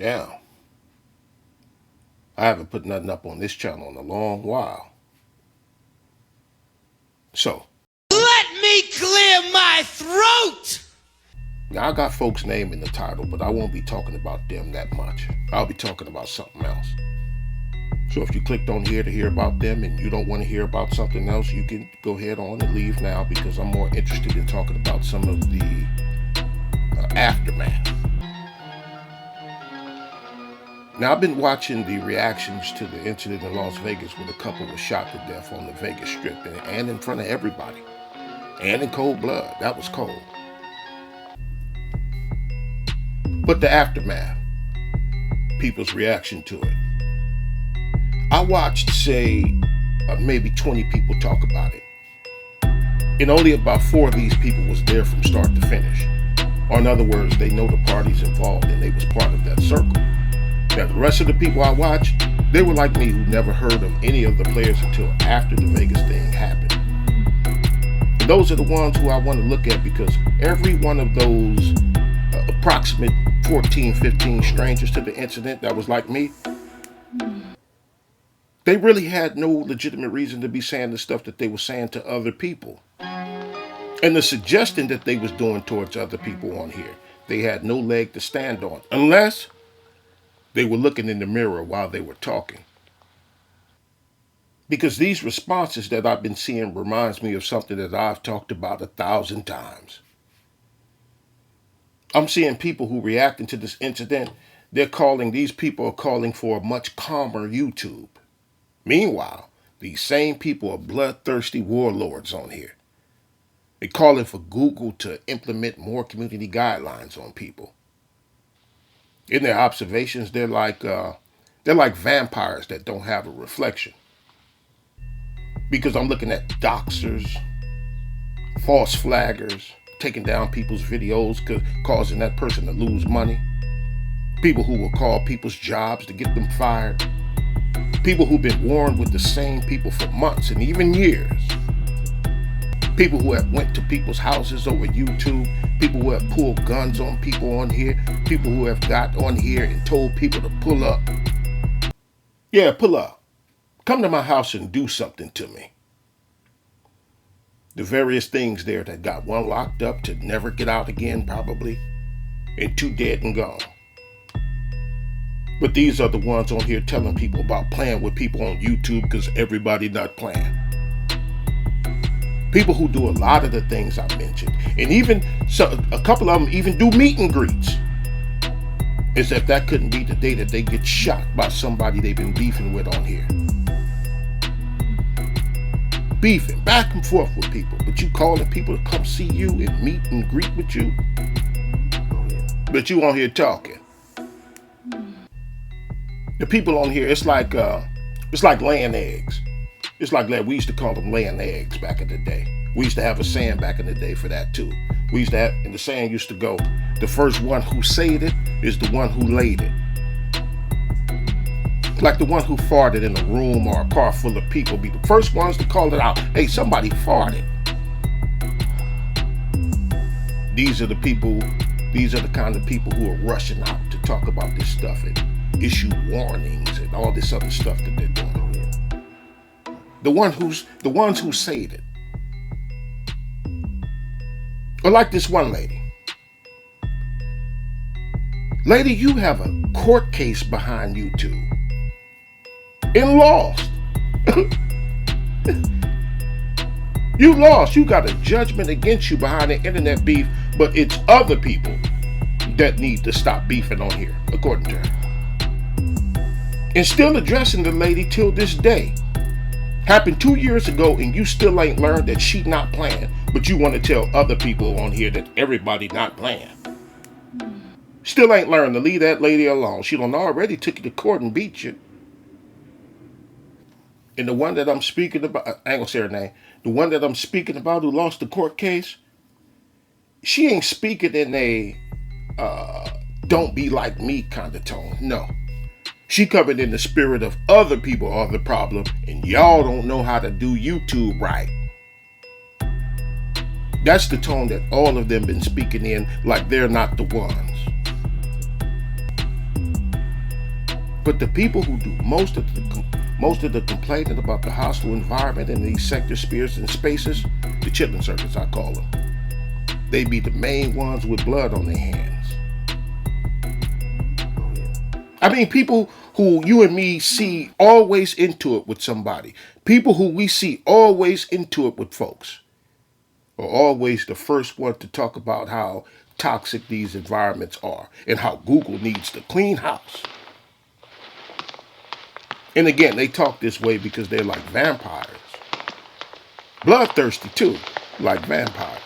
Damn. I haven't put nothing up on this channel in a long while. So, let me clear my throat! now I got folks' name in the title, but I won't be talking about them that much. I'll be talking about something else. So if you clicked on here to hear about them and you don't want to hear about something else, you can go ahead on and leave now, because I'm more interested in talking about some of the aftermath. Now, I've been watching the reactions to the incident in Las Vegas where the couple was shot to death on the Vegas Strip and in front of everybody. And in cold blood. That was cold. But the aftermath, people's reaction to it. I watched, say, maybe 20 people talk about it. And only about 4 of these people was there from start to finish. Or in other words, they know the parties involved and they was part of that circle. Now, the rest of the people I watched, they were like me, who never heard of any of the players until after the Vegas thing happened. And those are the ones who I want to look at, because every one of those approximate 14, 15 strangers to the incident that was like me, they really had no legitimate reason to be saying the stuff that they were saying to other people. And the suggestion that they was doing towards other people on here, they had no leg to stand on, unless they were looking in the mirror while they were talking. Because these responses that I've been seeing reminds me of something that I've talked about 1,000 times. I'm seeing people who reacting to this incident, these people are calling for a much calmer YouTube. Meanwhile, these same people are bloodthirsty warlords on here. They're calling for Google to implement more community guidelines on people. In their observations, they're like vampires that don't have a reflection. Because I'm looking at doxers, false flaggers, taking down people's videos, causing that person to lose money. People who will call people's jobs to get them fired. People who've been warned with the same people for months and even years. People who have went to people's houses over YouTube. People who have pulled guns on people on here. People who have got on here and told people to pull up. Yeah, pull up. Come to my house and do something to me. The various things there that got one locked up to never get out again, probably, and 2 dead and gone. But these are the ones on here telling people about playing with people on YouTube because everybody not playing. People who do a lot of the things I mentioned, and even a couple of them even do meet and greets. As if that couldn't be the day that they get shot by somebody they've been beefing with on here. Beefing back and forth with people, but you calling people to come see you and meet and greet with you. But you on here talking. The people on here, it's like laying eggs. It's like that. We used to call them laying eggs back in the day. We used to have a saying back in the day for that too. We used to have, and the saying used to go, the first one who said it is the one who laid it. Like the one who farted in a room or a car full of people be the first ones to call it out. Hey, somebody farted. These are the kind of people who are rushing out to talk about this stuff and issue warnings and all this other stuff that they're doing. The ones who said it. Or like this one lady. Lady, you have a court case behind you too. And lost. You lost. You got a judgment against you behind the internet beef, but it's other people that need to stop beefing on here, according to her. And still addressing the lady till this day. Happened 2 years ago and you still ain't learned that she not playing, but you want to tell other people on here that everybody not playing. Still ain't learned to leave that lady alone. She done already took you to court and beat you. And the one that I'm speaking about, I ain't gonna say her name, the one that I'm speaking about who lost the court case, she ain't speaking in a don't be like me kind of tone. No. She covered in the spirit of other people are the problem, and y'all don't know how to do YouTube right. That's the tone that all of them been speaking in, like they're not the ones. But the people who do most of the complaining about the hostile environment in these sector spheres and spaces, the chilling circuits I call them, they be the main ones with blood on their hands. I mean, people who you and me see always into it with somebody, people who we see always into it with folks, are always the first one to talk about how toxic these environments are and how Google needs to clean house. And again, they talk this way because they're like vampires. Bloodthirsty too, like vampires.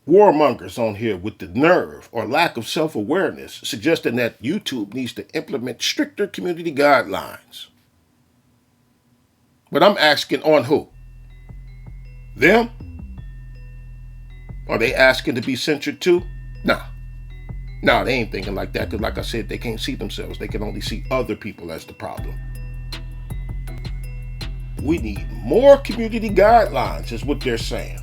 Warmongers on here with the nerve or lack of self-awareness, suggesting that YouTube needs to implement stricter community guidelines. But I'm asking, on who? Them? Are they asking to be censored too? Nah. No, they ain't thinking like that because, like I said, they can't see themselves. They can only see other people as the problem. We need more community guidelines is what they're saying.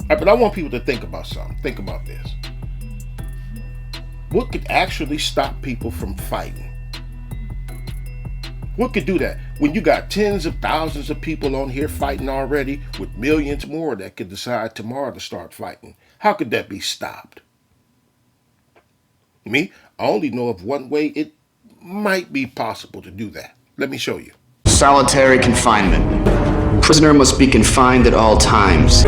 But I want people to think about something. Think about this. What could actually stop people from fighting? What could do that? When you got tens of thousands of people on here fighting already, with millions more that could decide tomorrow to start fighting, how could that be stopped? Me, I only know of one way it might be possible to do that. Let me show you. Solitary confinement. Prisoner must be confined at all times.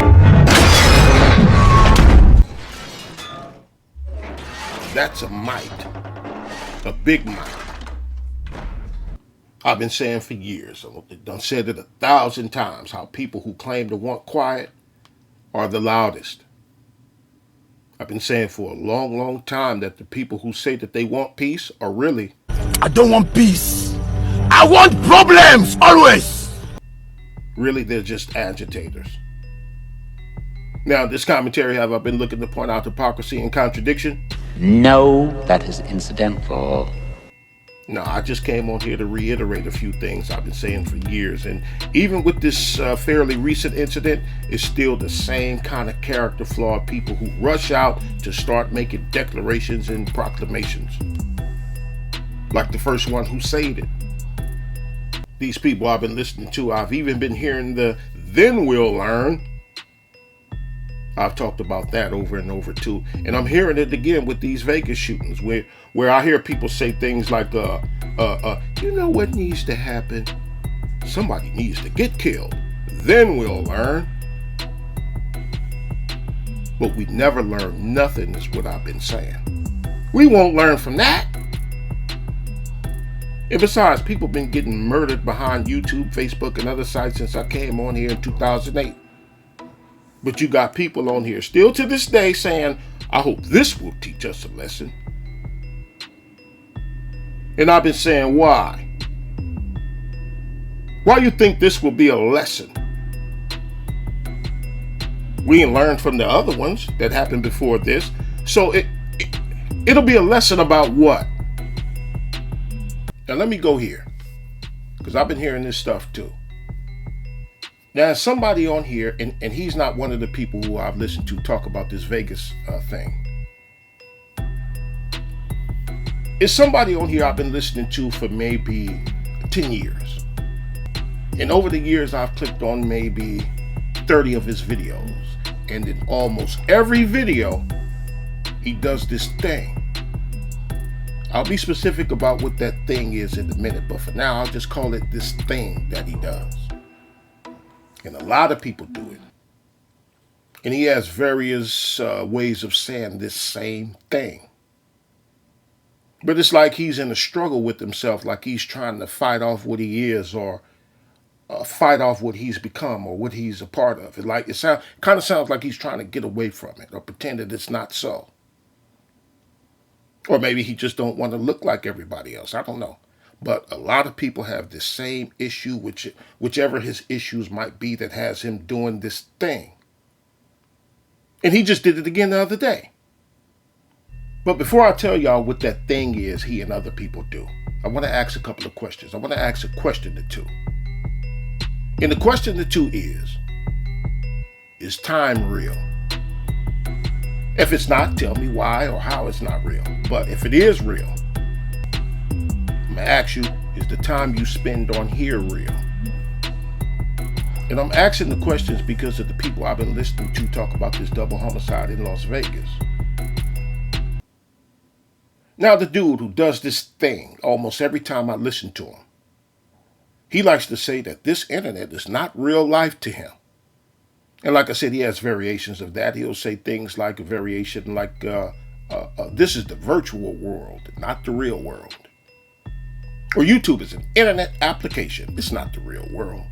That's a might. A big might. I've been saying for years, I've done said it 1,000 times, how people who claim to want quiet are the loudest. I've been saying for a long, long time that the people who say that they want peace are really... I don't want peace. I want problems, always. Really, they're just agitators. Now, this commentary, have I been looking to point out hypocrisy and contradiction? No, that is incidental. No, I just came on here to reiterate a few things I've been saying for years. And even with this fairly recent incident, it's still the same kind of character flawed people who rush out to start making declarations and proclamations. Like the first one who said it. These people I've been listening to, I've even been hearing the "then we'll learn." I've talked about that over and over too. And I'm hearing it again with these Vegas shootings where I hear people say things like, you know what needs to happen? Somebody needs to get killed. Then we'll learn. But we never learn nothing is what I've been saying. We won't learn from that. And besides, people been getting murdered behind YouTube, Facebook, and other sites since I came on here in 2008. But you got people on here still to this day saying, I hope this will teach us a lesson. And I've been saying, why? Why you think this will be a lesson? We ain't learned from the other ones that happened before this. So it'll be a lesson about what? Now let me go here, because I've been hearing this stuff too. Now, somebody on here, and he's not one of the people who I've listened to talk about this Vegas thing. It's somebody on here I've been listening to for maybe 10 years. And over the years, I've clicked on maybe 30 of his videos. And in almost every video, he does this thing. I'll be specific about what that thing is in a minute, but for now, I'll just call it this thing that he does. And a lot of people do it. And he has various ways of saying this same thing. But it's like he's in a struggle with himself, like he's trying to fight off what he is or fight off what he's become or what he's a part of. It kind of sounds like he's trying to get away from it or pretend that it's not so. Or maybe he just don't want to look like everybody else. I don't know. But a lot of people have the same issue, whichever his issues might be, that has him doing this thing. And he just did it again the other day. But before I tell y'all what that thing is he and other people do, I want to ask a couple of questions. I want to ask a question or two. And the question or two is time real? If it's not, tell me why or how it's not real. But if it is real, to ask you, is the time you spend on here real? And I'm asking the questions because of the people I've been listening to talk about this double homicide in Las Vegas. Now, the dude who does this thing almost every time I listen to him, he likes to say that this internet is not real life to him. And like I said, he has variations of that. He'll say things like a variation like, this is the virtual world, not the real world. Or YouTube is an internet application. It's not the real world.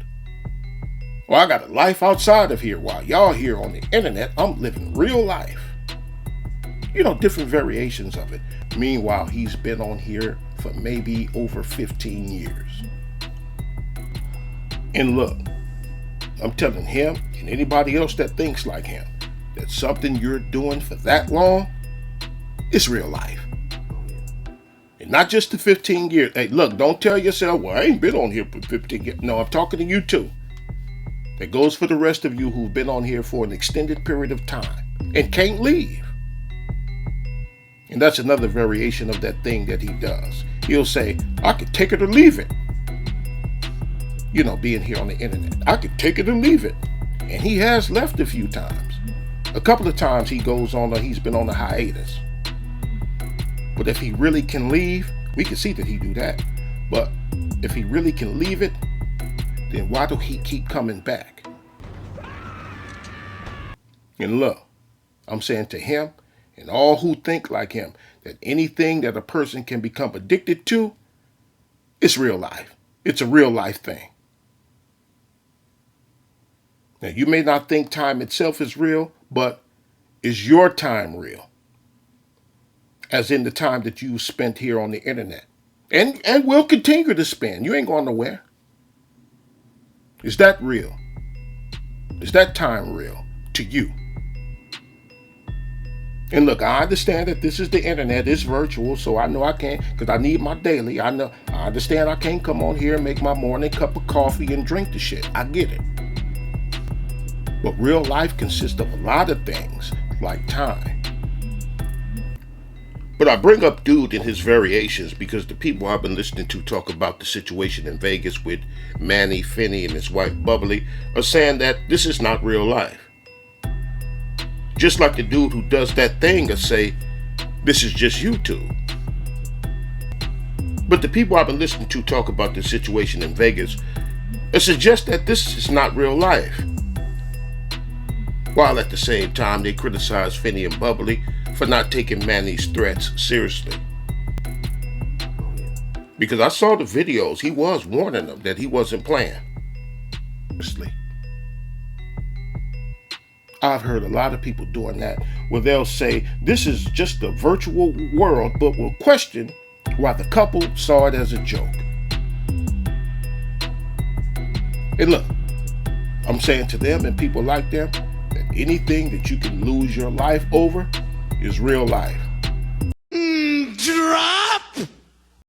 Well, I got a life outside of here while y'all here on the internet. I'm living real life. You know, different variations of it. Meanwhile, he's been on here for maybe over 15 years. And look, I'm telling him and anybody else that thinks like him that something you're doing for that long is real life. And not just the 15 years. Hey, look, don't tell yourself, well, I ain't been on here for 15 years. No, I'm talking to you too. That goes for the rest of you who've been on here for an extended period of time and can't leave. And that's another variation of that thing that he does. He'll say, I could take it or leave it. You know, being here on the internet. I could take it or leave it. And he has left a few times. A couple of times he goes on, he's been on a hiatus. But if he really can leave, we can see that he do that. But if he really can leave it, then why do he keep coming back? And look, I'm saying to him and all who think like him that anything that a person can become addicted to, it's real life. It's a real life thing. Now, you may not think time itself is real, but is your time real? As in the time that you spent here on the internet. And will continue to spend. You ain't going nowhere. Is that real? Is that time real to you? And look, I understand that this is the internet, it's virtual, so I know I can't, because I need my daily. I understand I can't come on here and make my morning cup of coffee and drink the shit. I get it. But real life consists of a lot of things, like time. But I bring up dude and his variations because the people I've been listening to talk about the situation in Vegas with Manny, Finny, and his wife Bubbly are saying that this is not real life. Just like the dude who does that thing will say, this is just YouTube. But the people I've been listening to talk about the situation in Vegas suggest that this is not real life. While at the same time they criticize Finny and Bubbly for not taking Manny's threats seriously. Because I saw the videos, he was warning them that he wasn't playing. Seriously. I've heard a lot of people doing that, where they'll say, this is just the virtual world, but will question why the couple saw it as a joke. And look, I'm saying to them and people like them, that anything that you can lose your life over is real life.